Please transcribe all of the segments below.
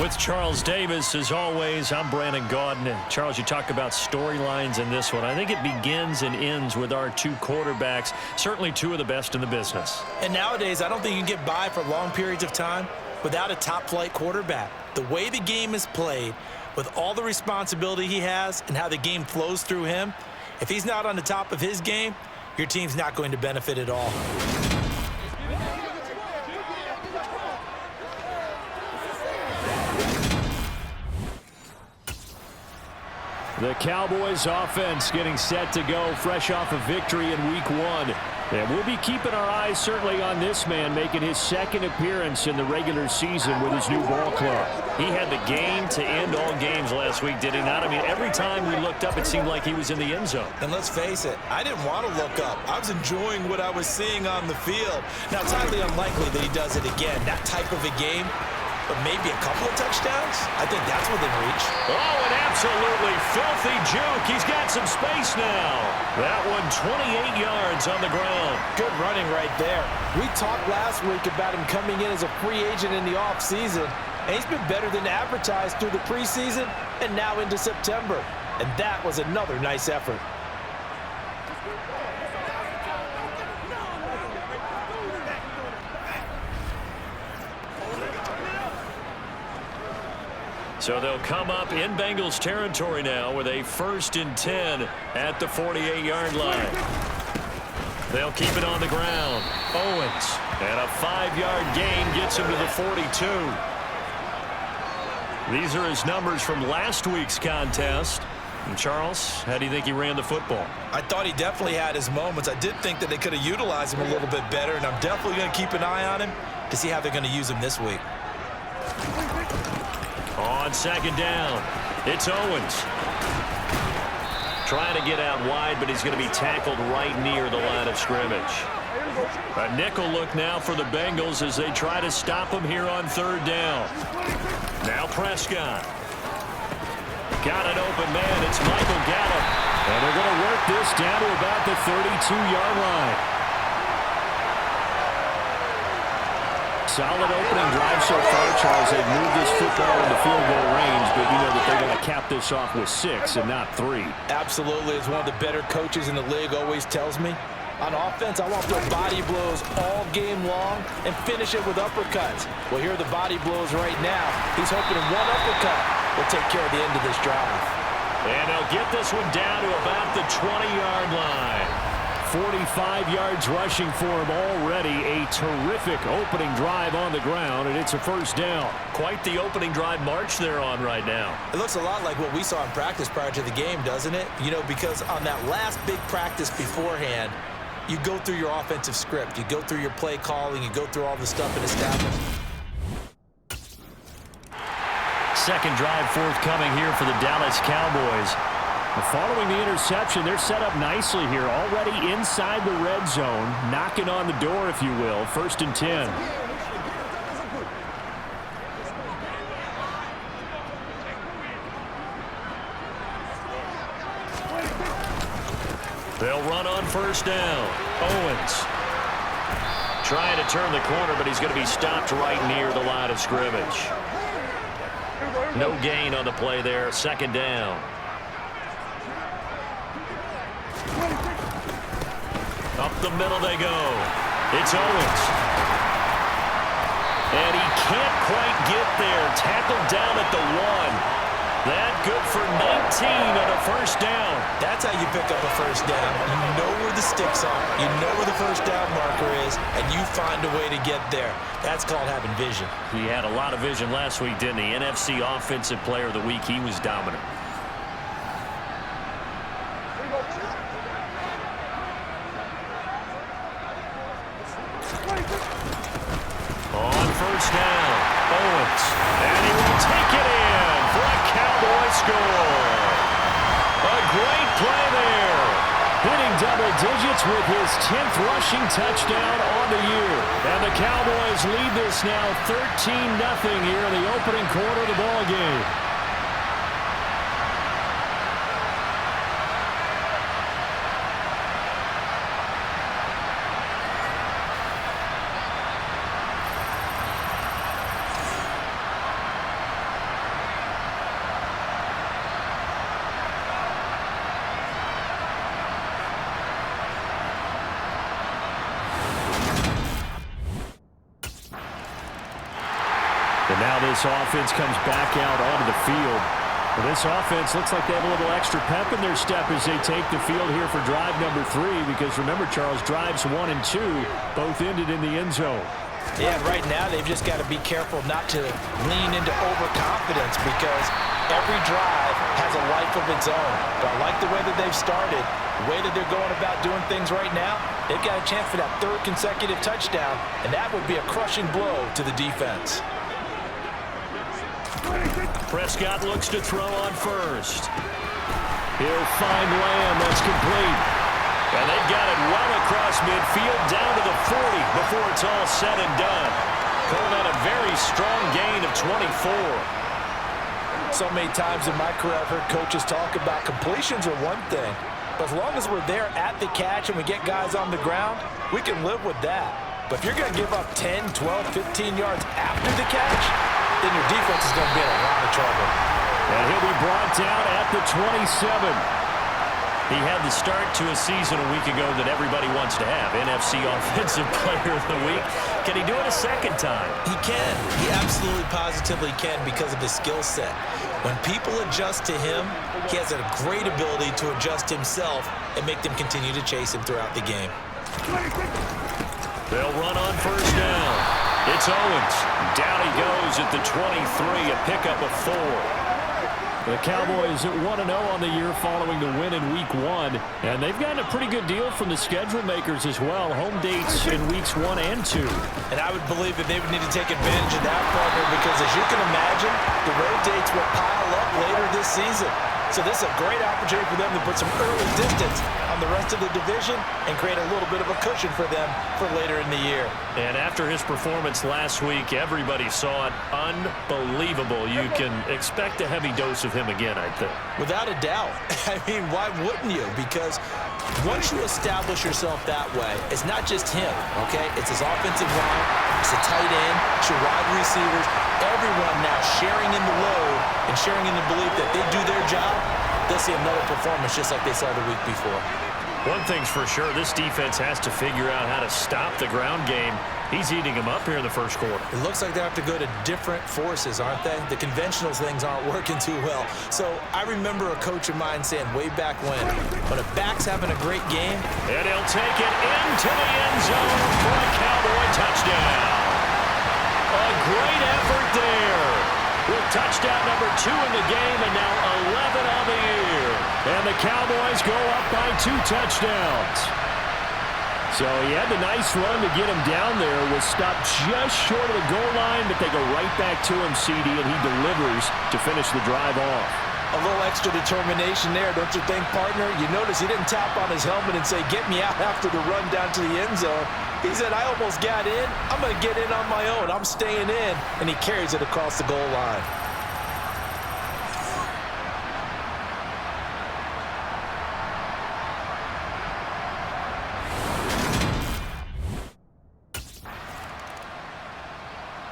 With Charles Davis, as always, I'm Brandon Gaudin. And Charles, you talk about storylines in this one. I think it begins and ends with our two quarterbacks, certainly two of the best in the business. And nowadays, I don't think you can get by for long periods of time without a top-flight quarterback. The way the game is played, with all the responsibility he has and how the game flows through him, if he's not on the top of his game, your team's not going to benefit at all. The Cowboys offense getting set to go fresh off a victory in week 1. And we'll be keeping our eyes certainly on this man making his second appearance in the regular season with his new ball club. He had the game to end all games last week, did he not? I mean, every time we looked up, it seemed like he was in the end zone. And let's face it, I didn't want to look up. I was enjoying what I was seeing on the field. Now, it's highly unlikely that he does it again. That type of a game, but maybe a couple of touchdowns? I think that's within reach. Oh, an absolutely filthy juke. He's got some space now. That one 28 yards on the ground. Good running right there. We talked last week about him coming in as a free agent in the offseason, and he's been better than advertised through the preseason and now into September. And that was another nice effort. So they'll come up in Bengals territory now with a 1st and 10 at the 48-yard line. They'll keep it on the ground. Owens, and a 5-yard gain gets him to the 42. These are his numbers from last week's contest. And Charles, how do you think he ran the football? I thought he definitely had his moments. I did think that they could have utilized him a little bit better, and I'm definitely going to keep an eye on him to see how they're going to use him this week. On 2nd down, it's Owens. Trying to get out wide, but he's going to be tackled right near the line of scrimmage. A nickel look now for the Bengals as they try to stop him here on 3rd down. Now Prescott. Got an open man. It's Michael Gallup. And they're going to work this down to about the 32-yard line. Solid opening drive so far, Charles. They've moved this football into field goal range, but you know that they're going to cap this off with 6 and not 3. Absolutely. As one of the better coaches in the league always tells me, on offense, I want to throw body blows all game long and finish it with uppercuts. Well, here are the body blows right now. He's hoping one uppercut will take care of the end of this drive. And they'll get this one down to about the 20-yard line. 45 yards rushing for him already. A terrific opening drive on the ground, and it's a 1st down. Quite the opening drive march they're on right now. It looks a lot like what we saw in practice prior to the game, doesn't it? You know, because on that last big practice beforehand, you go through your offensive script. You go through your play calling. You go through all the stuff in establishment. Second drive forthcoming here for the Dallas Cowboys. Following the interception, they're set up nicely here, already inside the red zone, knocking on the door, if you will. 1st and 10. They'll run on 1st down. Owens trying to turn the corner, but he's going to be stopped right near the line of scrimmage. No gain on the play there. 2nd down. Up the middle they go. It's Owens. And he can't quite get there. Tackled down at the 1. That good for 19 on a 1st down. That's how you pick up a 1st down. You know where the sticks are. You know where the 1st down marker is, and you find a way to get there. That's called having vision. He had a lot of vision last week, didn't he? NFC Offensive Player of the Week. He was dominant. On 1st down, Owens. And he will take it in for a Cowboy score. A great play there. Hitting double digits with his 10th rushing touchdown on the year. And the Cowboys lead this now 13-0 here in the opening quarter of the ballgame. And now this offense comes back out onto the field. Well, this offense looks like they have a little extra pep in their step as they take the field here for drive number 3, because remember, Charles, drives 1 and 2 both ended in the end zone. Yeah, right now they've just got to be careful not to lean into overconfidence, because every drive has a life of its own. But I like the way that they've started, the way that they're going about doing things right now. They've got a chance for that 3rd consecutive touchdown, and that would be a crushing blow to the defense. Prescott looks to throw on first. He'll find Lamb. That's complete. And they've got it well across midfield down to the 40 before it's all said and done. Calling that a very strong gain of 24. So many times in my career I've heard coaches talk about completions are one thing, but as long as we're there at the catch and we get guys on the ground, we can live with that. But if you're going to give up 10, 12, 15 yards after the catch, then your defense is going to be in a lot of trouble. And he'll be brought down at the 27. He had the start to a season a week ago that everybody wants to have, NFC Offensive Player of the Week. Can he do it a second time? He can. He absolutely positively can, because of his skill set. When people adjust to him, he has a great ability to adjust himself and make them continue to chase him throughout the game. They'll run on first down. It's Owens. Down he goes at the 23, a pickup of 4. The Cowboys at 1-0 on the year following the win in Week 1. And they've gotten a pretty good deal from the schedule makers as well. Home dates in Weeks 1 and 2. And I would believe that they would need to take advantage of that, partner, because as you can imagine, the road dates will pile up later this season. So this is a great opportunity for them to put some early distance on the rest of the division and create a little bit of a cushion for them for later in the year. And after his performance last week, everybody saw it. Unbelievable. You can expect a heavy dose of him again, I think. Without a doubt. I mean, why wouldn't you? Because once you establish yourself that way, it's not just him, okay? It's his offensive line, it's the tight end, it's your wide receivers, everyone now sharing in the load and sharing in the belief that they do their job, they'll see another performance just like they saw the week before. One thing's for sure, this defense has to figure out how to stop the ground game. He's eating them up here in the first quarter. It looks like they have to go to different forces, aren't they? The conventional things aren't working too well. So I remember a coach of mine saying way back when a back's having a great game, and he'll take it into the end zone for a Cowboy touchdown. A great effort there, with touchdown number 2 in the game and now 11 on the year. And the Cowboys go up by 2 touchdowns. So he had the nice run to get him down there, was stopped just short of the goal line, but they go right back to him, CD, and he delivers to finish the drive off. A little extra determination there, don't you think, partner? You notice he didn't tap on his helmet and say, get me out after the run down to the end zone. He said, I almost got in. I'm going to get in on my own. I'm staying in. And he carries it across the goal line.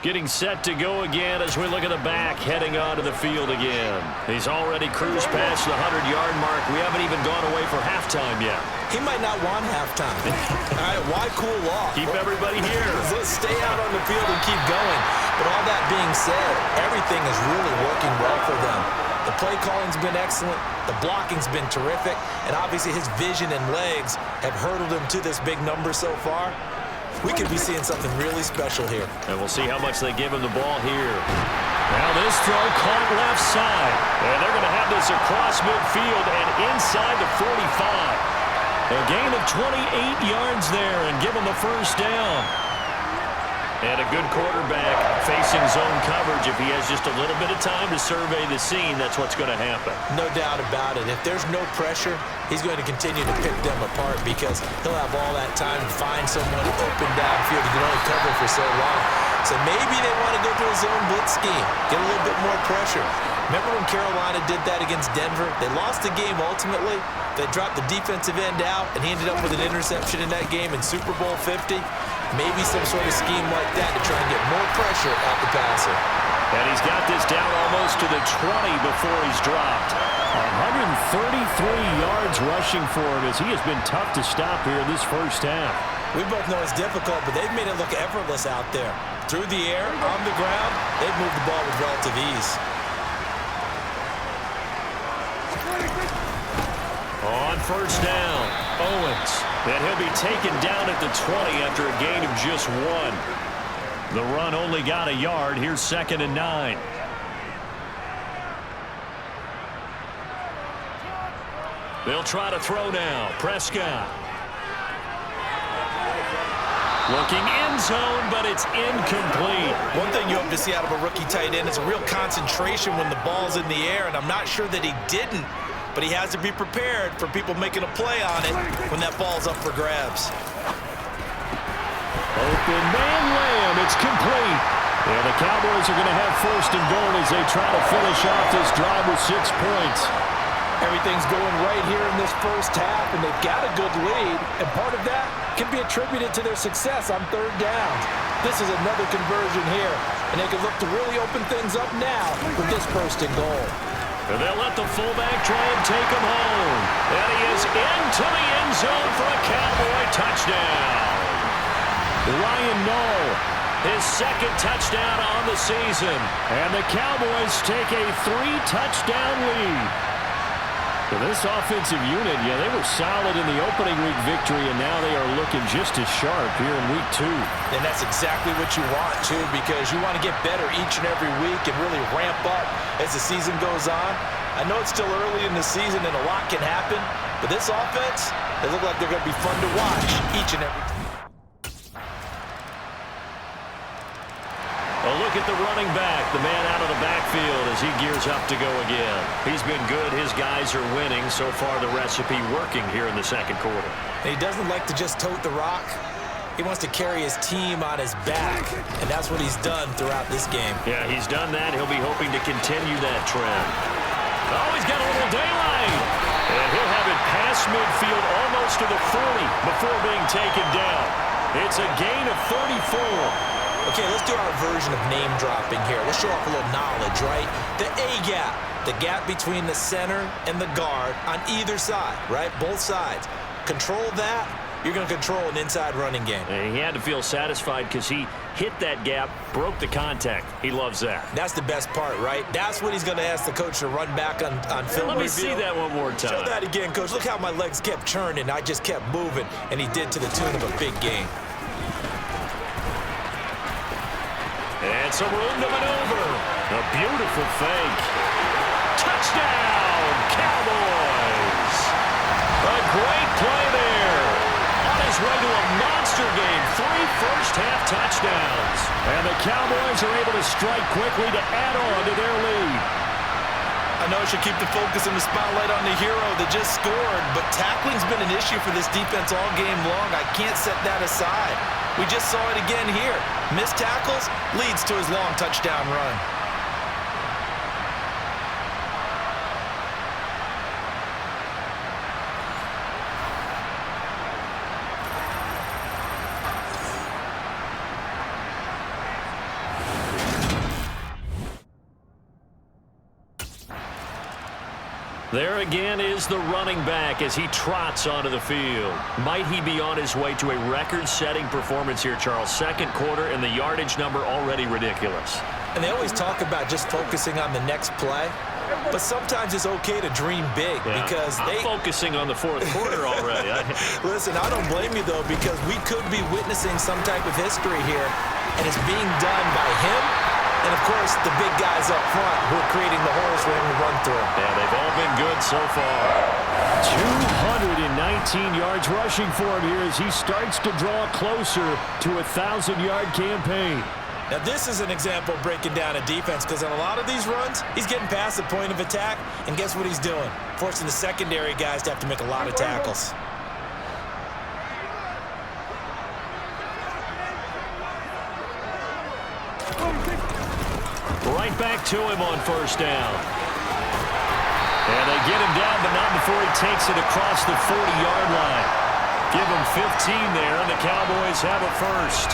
Getting set to go again as we look at the back, heading onto the field again. He's already cruised past the 100-yard mark. We haven't even gone away for halftime yet. He might not want halftime. All right, why cool off? Keep everybody here. Let's stay out on the field and keep going. But all that being said, everything is really working well for them. The play calling's been excellent. The blocking's been terrific. And obviously his vision and legs have hurdled him to this big number so far. We could be seeing something really special here. And we'll see how much they give him the ball here. Now this throw caught left side. And they're going to have this across midfield and inside the 45. A gain of 28 yards there and give him the first down. And a good quarterback facing zone coverage. If he has just a little bit of time to survey the scene, that's what's going to happen. No doubt about it. If there's no pressure, he's going to continue to pick them apart because he'll have all that time to find someone open downfield. He can only cover for so long. So maybe they want to go to a zone blitz scheme, get a little bit more pressure. Remember when Carolina did that against Denver? They lost the game ultimately. They dropped the defensive end out, and he ended up with an interception in that game in Super Bowl 50. Maybe some sort of scheme like that to try and get more pressure out the passer. And he's got this down almost to the 20 before he's dropped. 133 yards rushing for him as he has been tough to stop here this first half. We both know it's difficult, but they've made it look effortless out there. Through the air, on the ground, they've moved the ball with relative ease. On first down, Owens. And he'll be taken down at the 20 after a gain of just 1. The run only got a yard. Here's 2nd and 9. They'll try to throw now. Prescott. Looking end zone, but it's incomplete. One thing you hope to see out of a rookie tight end is a real concentration when the ball's in the air, and I'm not sure that he didn't, but he has to be prepared for people making a play on it when that ball's up for grabs. Open man Lamb, it's complete. And the Cowboys are going to have 1st and goal as they try to finish off this drive with 6 points. Everything's going right here in this first half, and they've got a good lead, and part of that can be attributed to their success on 3rd down. This is another conversion here, and they can look to really open things up now with this 1st and goal. And they'll let the fullback try and take him home. And he is into the end zone for a Cowboy touchdown. Ryan Knoll, his 2nd touchdown on the season. And the Cowboys take a 3-touchdown lead. So this offensive unit, yeah, they were solid in the opening week victory, and now they are looking just as sharp here in week 2. And that's exactly what you want, too, because you want to get better each and every week and really ramp up as the season goes on. I know it's still early in the season and a lot can happen, but this offense, they look like they're going to be fun to watch each and every time. A look at the running back, the man out of the backfield as he gears up to go again. He's been good. His guys are winning. So far, the recipe working here in the 2nd quarter. And he doesn't like to just tote the rock. He wants to carry his team on his back, and that's what he's done throughout this game. Yeah, he's done that. He'll be hoping to continue that trend. Oh, he's got a little daylight. And he'll have it past midfield almost to the 40 before being taken down. It's a gain of 34. Okay, let's do our version of name dropping here. Let's show off a little knowledge, right? The A-gap, the gap between the center and the guard on either side, right? Both sides. Control that, you're going to control an inside running game. And he had to feel satisfied because he hit that gap, broke the contact. He loves that. That's the best part, right? That's what he's going to ask the coach to run back on film Let me review. see that one more time. Show that again, coach. Look how my legs kept churning. I just kept moving, and he did to the tune of a big game. And some room to maneuver. A beautiful fake. Touchdown, Cowboys. A great play there. On his way to a monster game. 3 first-half touchdowns. And the Cowboys are able to strike quickly to add on to their lead. I know I should keep the focus and the spotlight on the hero that just scored, but tackling's been an issue for this defense all game long. I can't set that aside. We just saw it again here. Missed tackles leads to his long touchdown run. There again is the running back as he trots onto the field. Might he be on his way to a record-setting performance here, Charles? 2nd quarter, and the yardage number already ridiculous. And they always talk about just focusing on the next play, but sometimes it's okay to dream big because I'm focusing on the 4th quarter already. Listen, I don't blame you, though, because we could be witnessing some type of history here, and it's being done by him and, of course, the big guys up front who are creating the holes for him to run through. Yeah, they've all been good so far. 219 yards rushing for him here as he starts to draw closer to a 1,000-yard campaign. Now, this is an example of breaking down a defense because on a lot of these runs, he's getting past the point of attack, and guess what he's doing? Forcing the secondary guys to have to make a lot of tackles. Right back to him on 1st down. And they get him down, but not before he takes it across the 40-yard line. Give him 15 there, and the Cowboys have a first.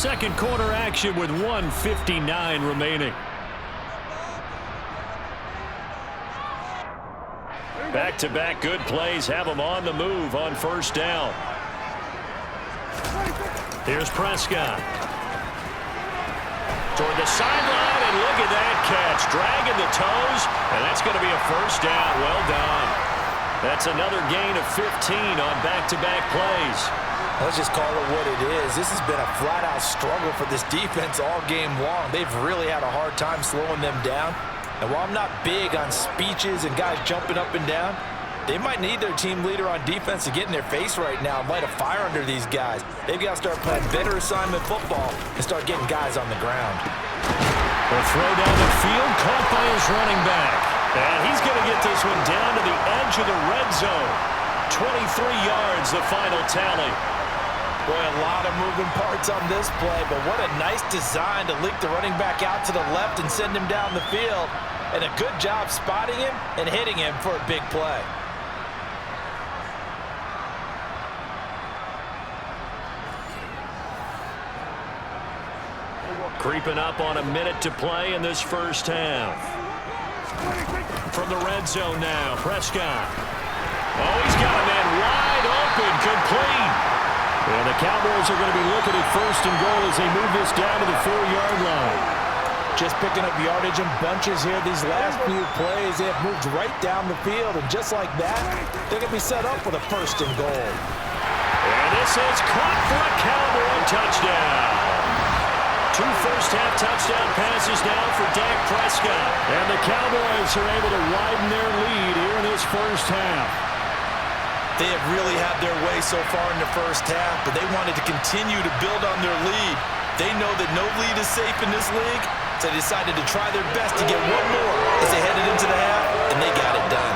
second quarter action with 1:59 remaining. Back-to-back good plays have them on the move on first down. Here's Prescott. Toward the sideline, and look at that catch. Dragging the toes, and that's going to be a first down. Well done. That's another gain of 15 on back-to-back plays. Let's just call it what it is. This has been a flat-out struggle for this defense all game long. They've really had a hard time slowing them down. And while I'm not big on speeches and guys jumping up and down, they might need their team leader on defense to get in their face right now and light a fire under these guys. They've got to start playing better assignment football and start getting guys on the ground. A throw down the field, caught by his running back. And he's going to get this one down to the edge of the red zone. 23 yards, the final tally. Boy, a lot of moving parts on this play, but what a nice design to leak the running back out to the left and send him down the field. And a good job spotting him and hitting him for a big play. Creeping up on a minute to play in this first half. From the red zone now, Prescott. Oh, he's got a man wide open, complete. And the Cowboys are going to be looking at first and goal as they move this down to the 4-yard line. Just picking up yardage in bunches here these last few plays. They have moved right down the field, and just like that, they're going to be set up with a first and goal. And this is caught for a Cowboy touchdown. 2 first-half touchdown passes now for Dak Prescott. And the Cowboys are able to widen their lead here in this first half. They have really had their way so far in the first half, but they wanted to continue to build on their lead. They know that no lead is safe in this league, so they decided to try their best to get one more as they headed into the half, and they got it done.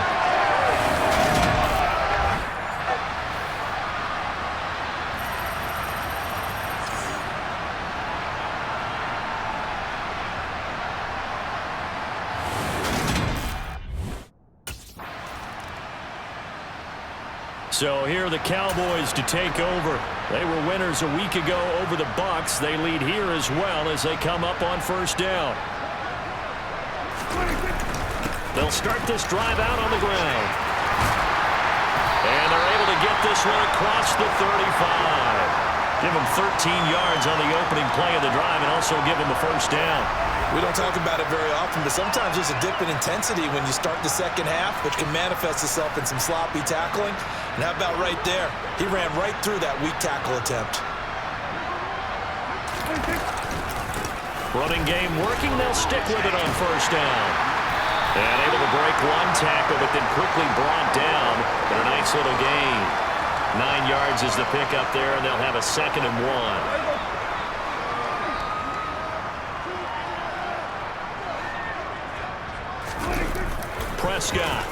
So here are the Cowboys to take over. They were winners a week ago over the Bucs. They lead here as well as they come up on first down. They'll start this drive out on the ground. And they're able to get this one across the 35. Give them 13 yards on the opening play of the drive and also give them a first down. We don't talk about it very often, but sometimes there's a dip in intensity when you start the second half, which can manifest itself in some sloppy tackling. And how about right there? He ran right through that weak tackle attempt. Running game working. They'll stick with it on first down. And able to break one tackle, but then quickly brought down. But a nice little gain. 9 yards is the pickup there, and they'll have a 2nd and 1. Prescott.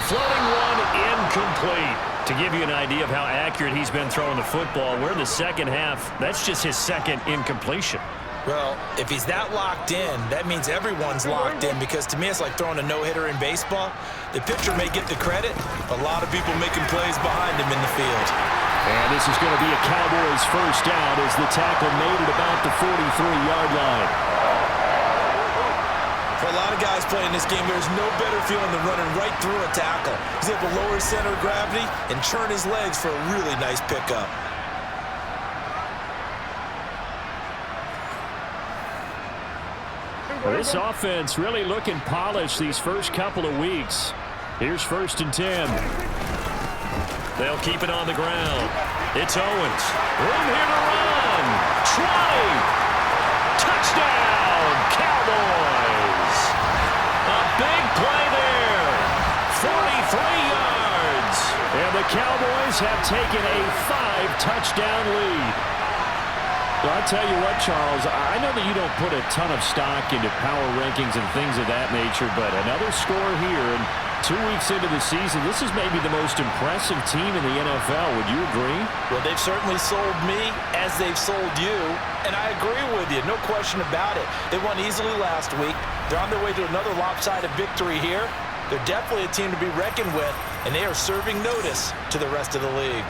Floating one, incomplete. To give you an idea of how accurate he's been throwing the football, we're in the second half. That's just his second incompletion. Well, if he's that locked in, that means everyone's locked in, because to me it's like throwing a no-hitter in baseball. The pitcher may get the credit, but a lot of people making plays behind him in the field. And this is going to be a Cowboys first down as the tackle made it about the 43-yard line. For a lot of guys playing this game, there's no better feeling than running right through a tackle. He's able to lower his center of gravity and churn his legs for a really nice pickup. Well, this offense really looking polished these first couple of weeks. Here's 1st and 10. They'll keep it on the ground. It's Owens. Room here to run. 20. Touchdown, Cowboys. A big play there. 43 yards. And the Cowboys have taken a 5-touchdown lead. Well, I'll tell you what, Charles, I know that you don't put a ton of stock into power rankings and things of that nature, but another score here, and 2 weeks into the season, this is maybe the most impressive team in the NFL. Would you agree? Well, they've certainly sold me as they've sold you, and I agree with you, no question about it. They won easily last week. They're on their way to another lopsided victory here. They're definitely a team to be reckoned with, and they are serving notice to the rest of the league.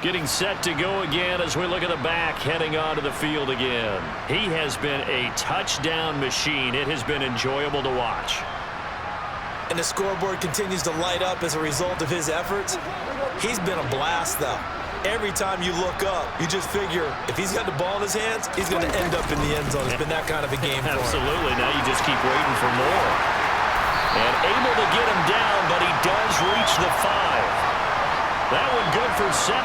Getting set to go again as we look at the back heading onto the field again. He has been a touchdown machine. It has been enjoyable to watch. And the scoreboard continues to light up as a result of his efforts. He's been a blast, though. Every time you look up, you just figure if he's got the ball in his hands, he's going to end up in the end zone. It's been that kind of a game for him. Absolutely. Now you just keep waiting for more. And able to get him down, but he does reach the 5. That one good for 17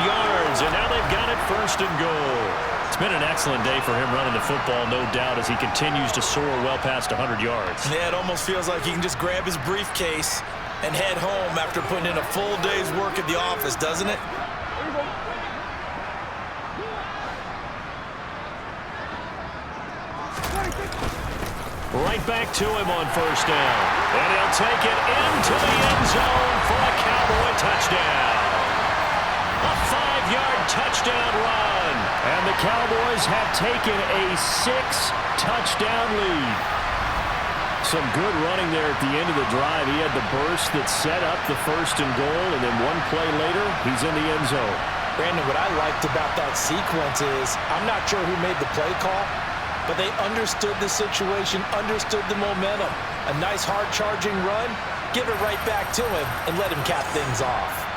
yards, and now they've got it first and goal. It's been an excellent day for him running the football, no doubt, as he continues to soar well past 100 yards. Yeah, it almost feels like he can just grab his briefcase and head home after putting in a full day's work at the office, doesn't it? Right back to him on first down. And he'll take it into the end zone for a Cowboy touchdown. A 5-yard touchdown run. And the Cowboys have taken a 6-touchdown lead. Some good running there at the end of the drive. He had the burst that set up the first and goal, and then one play later, he's in the end zone. Brandon, what I liked about that sequence is I'm not sure who made the play call, but they understood the situation, understood the momentum. A nice hard-charging run, give it right back to him, and let him cap things off.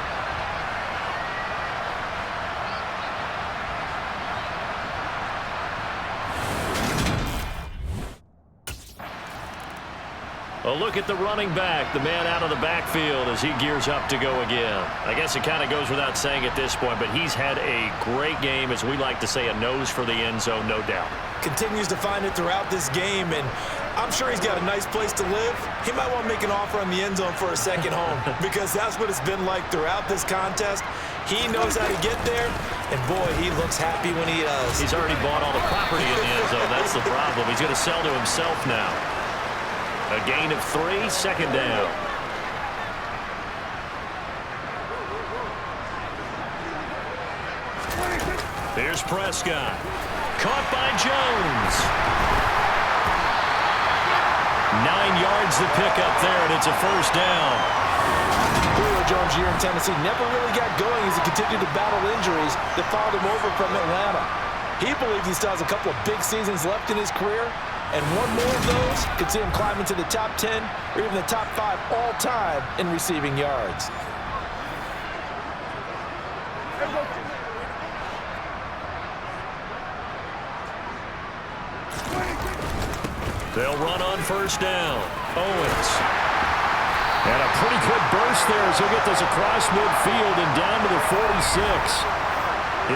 A look at the running back, the man out of the backfield as he gears up to go again. I guess it kind of goes without saying at this point, but he's had a great game, as we like to say, a nose for the end zone, no doubt. Continues to find it throughout this game, and I'm sure he's got a nice place to live. He might want to make an offer on the end zone for a second home because that's what it's been like throughout this contest. He knows how to get there, and boy, he looks happy when he does. He's already bought all the property in the end zone. That's the problem. He's going to sell to himself now. A gain of 3, second down. Here's Prescott. Caught by Jones. 9 yards to pick up there, and it's a first down. Julio Jones' year in Tennessee never really got going as he continued to battle injuries that followed him over from Atlanta. He believes he still has a couple of big seasons left in his career, and one more of those could see him climb into the top 10 or even the top 5 all-time in receiving yards. They'll run on first down. Owens. And a pretty good burst there as he'll get this across midfield and down to the 46.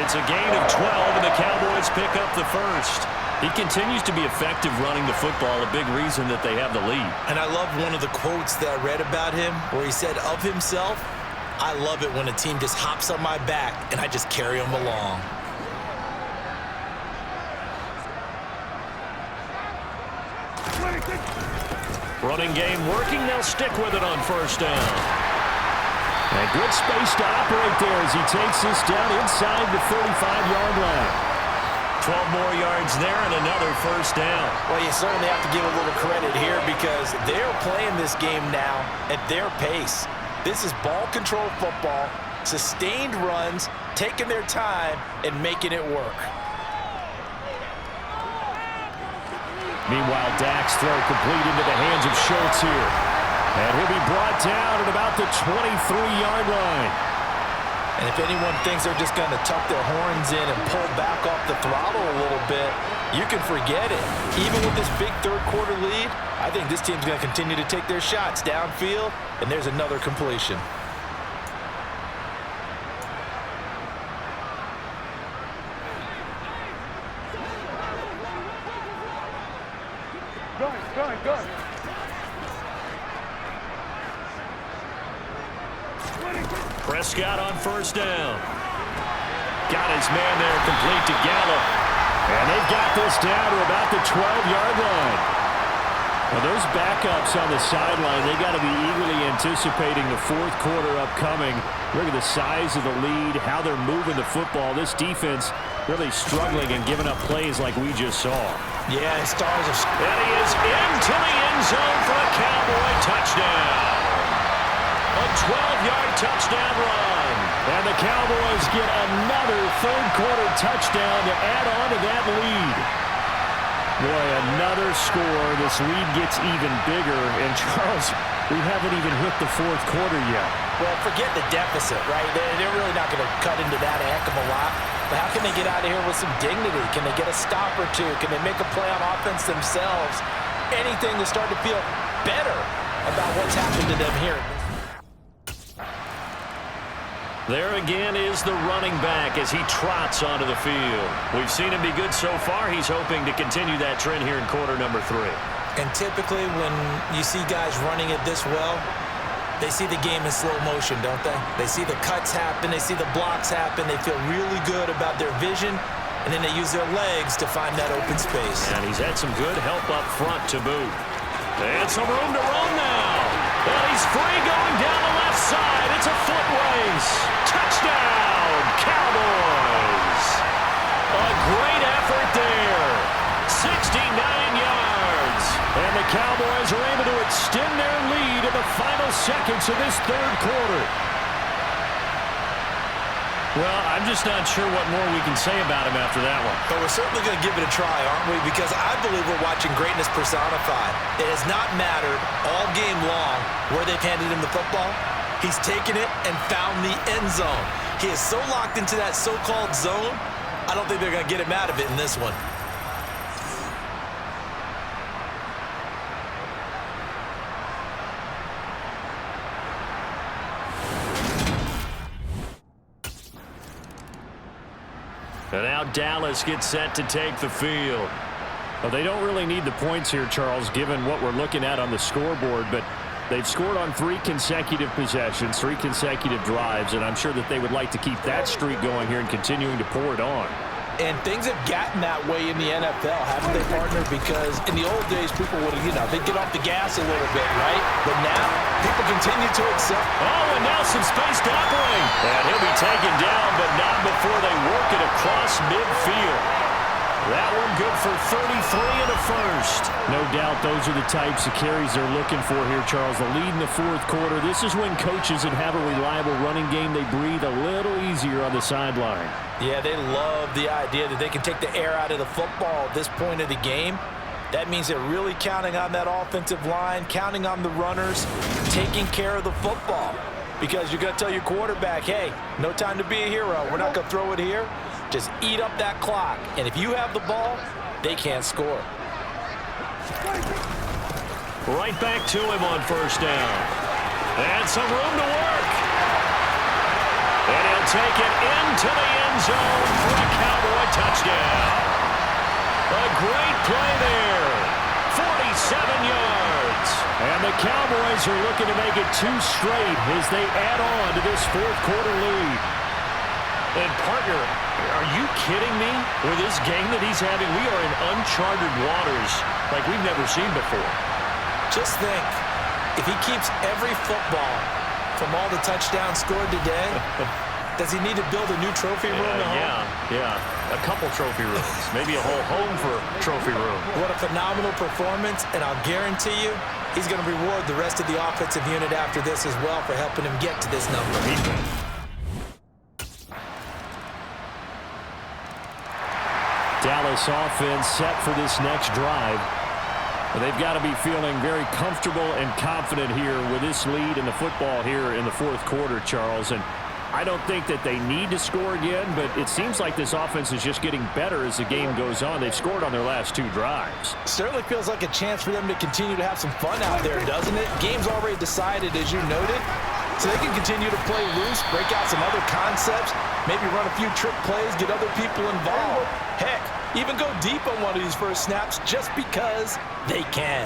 It's a gain of 12, and the Cowboys pick up the first. He continues to be effective running the football, a big reason that they have the lead. And I love one of the quotes that I read about him where he said of himself, "I love it when a team just hops on my back and I just carry them along." Running game working. They'll stick with it on first down. And good space to operate there as he takes this down inside the 35-yard line. 12 more yards there and another first down. Well, you certainly have to give a little credit here because they're playing this game now at their pace. This is ball control football, sustained runs, taking their time and making it work. Meanwhile, Dak's throw complete into the hands of Schultz here. And he'll be brought down at about the 23-yard line. And if anyone thinks they're just going to tuck their horns in and pull back off the throttle a little bit, you can forget it. Even with this big third-quarter lead, I think this team's going to continue to take their shots downfield, and there's another completion. Go. Prescott on first down. Got his man there complete to Gallup. And they've got this down to about the 12-yard line. Well, those backups on the sideline, they got to be eagerly anticipating the fourth quarter upcoming. Look at the size of the lead, how they're moving the football. This defense really struggling and giving up plays like we just saw. Yeah, stars are... And he is into the end zone for a Cowboy touchdown. A 12-yard touchdown run. And the Cowboys get another third-quarter touchdown to add on to that lead. Boy, another score. This lead gets even bigger. And, Charles, we haven't even hit the fourth quarter yet. Well, forget the deficit, right? They're really not going to cut into that a heck of a lot. But how can they get out of here with some dignity? Can they get a stop or two? Can they make a play on offense themselves? Anything to start to feel better about what's happened to them here. There again is the running back as he trots onto the field. We've seen him be good so far. He's hoping to continue that trend here in quarter number 3. And typically when you see guys running it this well, they see the game in slow motion, don't they? They see the cuts happen. They see the blocks happen. They feel really good about their vision. And then they use their legs to find that open space. And he's had some good help up front to boot. And some room to run now. And he's free going down the left side. It's a foot race. Touchdown, Cowboys. A great effort there. 69 yards. And the Cowboys are able to extend their lead in the final seconds of this third quarter. Well, I'm just not sure what more we can say about him after that one. But we're certainly going to give it a try, aren't we? Because I believe we're watching greatness personified. It has not mattered all game long where they've handed him the football. He's taken it and found the end zone. He is so locked into that so-called zone, I don't think they're going to get him out of it in this one. And now Dallas gets set to take the field. Well, they don't really need the points here, Charles, given what we're looking at on the scoreboard, but they've scored on 3 consecutive possessions, 3 consecutive drives, and I'm sure that they would like to keep that streak going here and continuing to pour it on. And things have gotten that way in the NFL, haven't they, partner? Because in the old days, people would, they'd get off the gas a little bit, right? But now, people continue to accept. Oh, and now some space to operate. And he'll be taken down, but not before they work it across midfield. That one good for 33 and a first. No doubt those are the types of carries they're looking for here, Charles. The lead in the fourth quarter. This is when coaches that have a reliable running game, they breathe a little easier on the sideline. Yeah, they love the idea that they can take the air out of the football at this point of the game. That means they're really counting on that offensive line, counting on the runners, taking care of the football. Because you're going to tell your quarterback, hey, no time to be a hero. We're not going to throw it here. Just eat up that clock. And if you have the ball, they can't score. Right back to him on first down. And some room to work. And he'll take it into the end zone for a Cowboy touchdown. A great play there. 47 yards. And the Cowboys are looking to make it 2 straight as they add on to this fourth quarter lead. And, partner, are you kidding me? With this game that he's having, we are in uncharted waters like we've never seen before. Just think, if he keeps every football from all the touchdowns scored today, does he need to build a new trophy room at home? Yeah. A couple trophy rooms. Maybe a whole home for trophy room. What a phenomenal performance, and I'll guarantee you he's going to reward the rest of the offensive unit after this as well for helping him get to this number. Dallas offense set for this next drive. And they've got to be feeling very comfortable and confident here with this lead in the football here in the fourth quarter, Charles. And I don't think that they need to score again, but it seems like this offense is just getting better as the game goes on. They've scored on their last 2 drives. Certainly feels like a chance for them to continue to have some fun out there, doesn't it? Game's already decided, as you noted. So they can continue to play loose, break out some other concepts, maybe run a few trick plays, get other people involved. Heck, even go deep on one of these first snaps just because they can.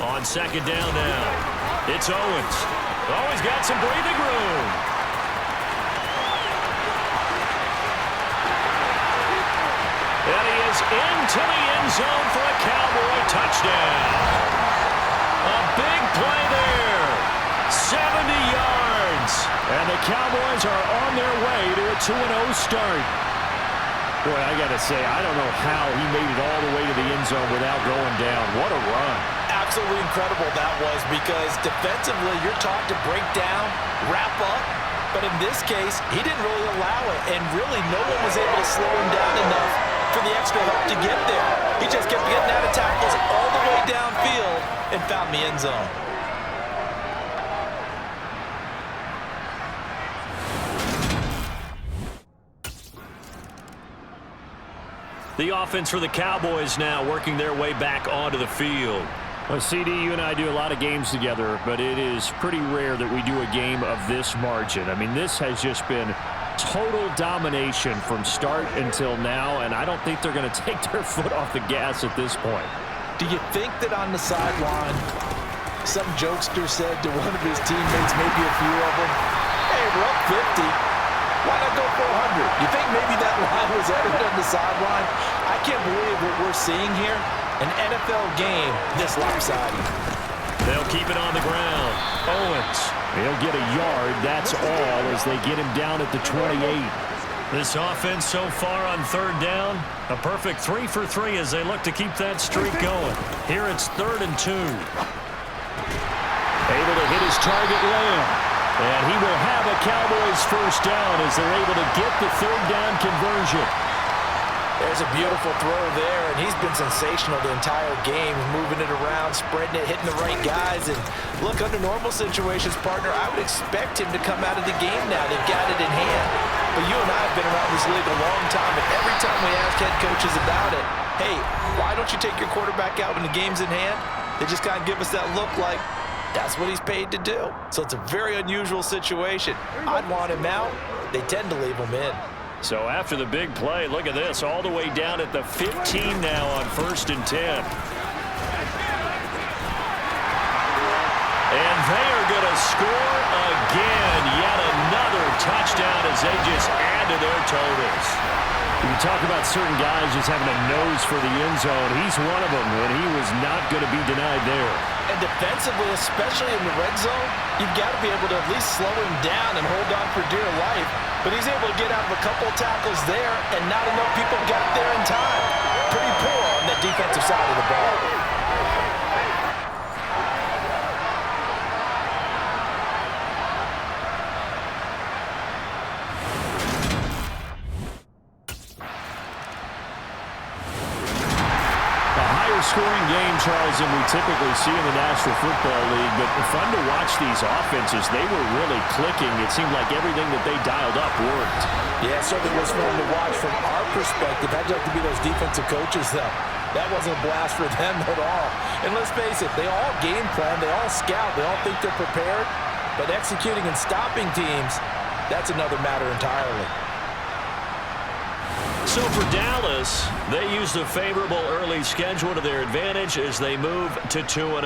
On second down now, it's Owens. Always got some breathing room. And he is into the end zone for a Cowboy touchdown. A big play there. 70 yards. And the Cowboys are on their way to a 2-0 start. Boy, I got to say, I don't know how he made it all the way to the end zone without going down. What a run. absolutely incredible that was, because defensively you're taught to break down, wrap up, but in this case, he didn't really allow it, and really no one was able to slow him down enough for the extra help to get there. He just kept getting out of tackles all the way downfield and found the end zone. The offense for the Cowboys now working their way back onto the field. Well, CD, you and I do a lot of games together, but it is pretty rare that we do a game of this margin. I mean, this has just been total domination from start until now, and I don't think they're going to take their foot off the gas at this point. Do you think that on the sideline, some jokester said to one of his teammates, maybe a few of them, hey, we're up 50. Why not go 400? You think maybe that line was uttered on the sideline? I can't believe what we're seeing here. An NFL game this lopsided. They'll keep it on the ground. Owens, he'll get a yard. That's all as they get him down at the 28. This offense so far on third down, a perfect 3 for 3 as they look to keep that streak going. Here it's 3rd and 2. Able to hit his target, Lamb. And he will have a Cowboys first down as they're able to get the 3rd down conversion. There's a beautiful throw there, and he's been sensational the entire game, moving it around, spreading it, hitting the right guys. And look, under normal situations, partner, I would expect him to come out of the game now. They've got it in hand. But you and I have been around this league a long time, and every time we ask head coaches about it, hey, why don't you take your quarterback out when the game's in hand? They just kind of give us that look like, that's what he's paid to do. So it's a very unusual situation. I'd want him out. They tend to leave him in. So after the big play, look at this, all the way down at the 15 now on 1st and 10. And they are going to score again. Yet another touchdown as they just add to their totals. You talk about certain guys just having a nose for the end zone. He's one of them, and he was not going to be denied there. And defensively, especially in the red zone, you've got to be able to at least slow him down and hold on for dear life. But he's able to get out of a couple of tackles there, and not enough people got there in time. Pretty poor on that defensive side of the ball. Scoring game, Charles, than we typically see in the National Football League, but fun to watch these offenses. They were really clicking. It seemed like everything that they dialed up worked. Yeah, it certainly was fun to watch from our perspective. I'd like to be those defensive coaches, though. That wasn't a blast for them at all. And let's face it, they all game plan, they all scout, they all think they're prepared, but executing and stopping teams, that's another matter entirely. So for Dallas, they use the favorable early schedule to their advantage as they move to 2-0.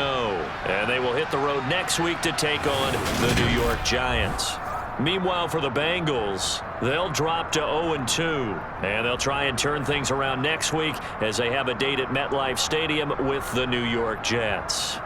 And they will hit the road next week to take on the New York Giants. Meanwhile, for the Bengals, they'll drop to 0-2. And they'll try and turn things around next week as they have a date at MetLife Stadium with the New York Jets.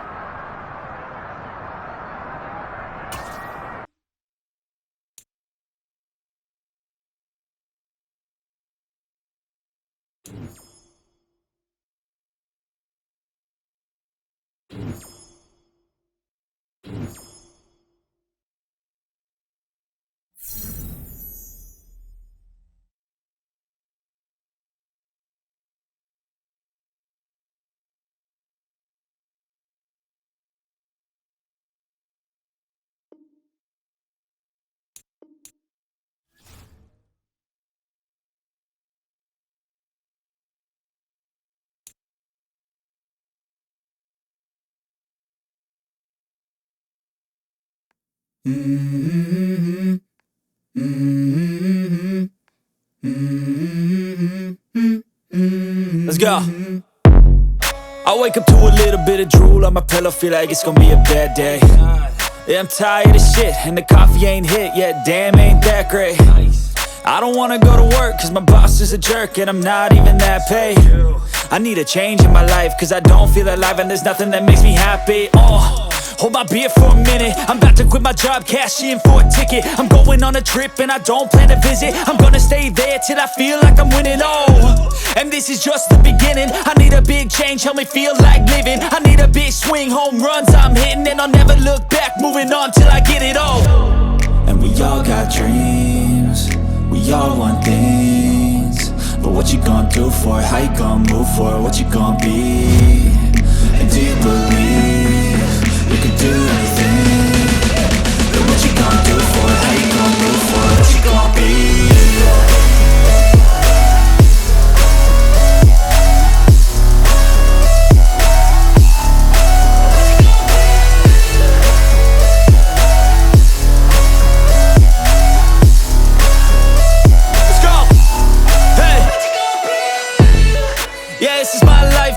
Let's go. I wake up to a little bit of drool on my pillow, feel like it's gonna be a bad day. Yeah, I'm tired of shit, and the coffee ain't hit yet, damn, ain't that great. I don't wanna go to work, cause my boss is a jerk, and I'm not even that paid. I need a change in my life, cause I don't feel alive, and there's nothing that makes me happy. Hold my beer for a minute. I'm about to quit my job, cash in for a ticket. I'm going on a trip and I don't plan to visit. I'm gonna stay there till I feel like I'm winning. Oh, and this is just the beginning. I need a big change, help me feel like living. I need a big swing, home runs I'm hitting, and I'll never look back, moving on till I get it all. And we all got dreams, we all want things, but what you gonna do for it? How you gonna move for it? What you gonna be? And do you believe you can do anything? But what you gonna do for it? How you gonna move for it? What you gonna be?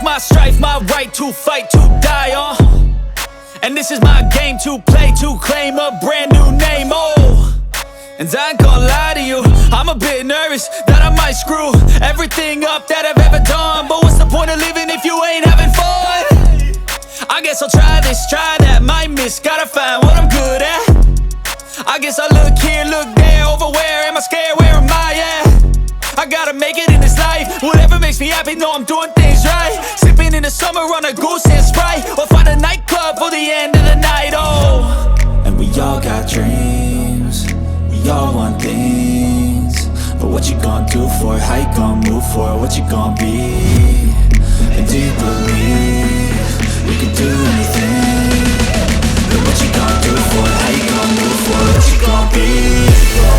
My strife, my right to fight, to die on. And this is my game to play, to claim a brand new name, oh. And I ain't gonna lie to you, I'm a bit nervous that I might screw everything up that I've ever done. But what's the point of living if you ain't having fun? I guess I'll try this, try that, might miss, gotta find what I'm good at. I guess I look here, look there, over where am I scared, where am I at? I gotta make it in this life. Whatever makes me happy, know I'm doing things right. Sipping in the summer on a goose and Sprite, or find a nightclub for the end of the night, oh. And we all got dreams, we all want things, but what you gonna do for it? How you gonna move for it? What you gonna be? And do you believe you can do anything? But what you gonna do for it? How you gonna move for it? What you gonna be?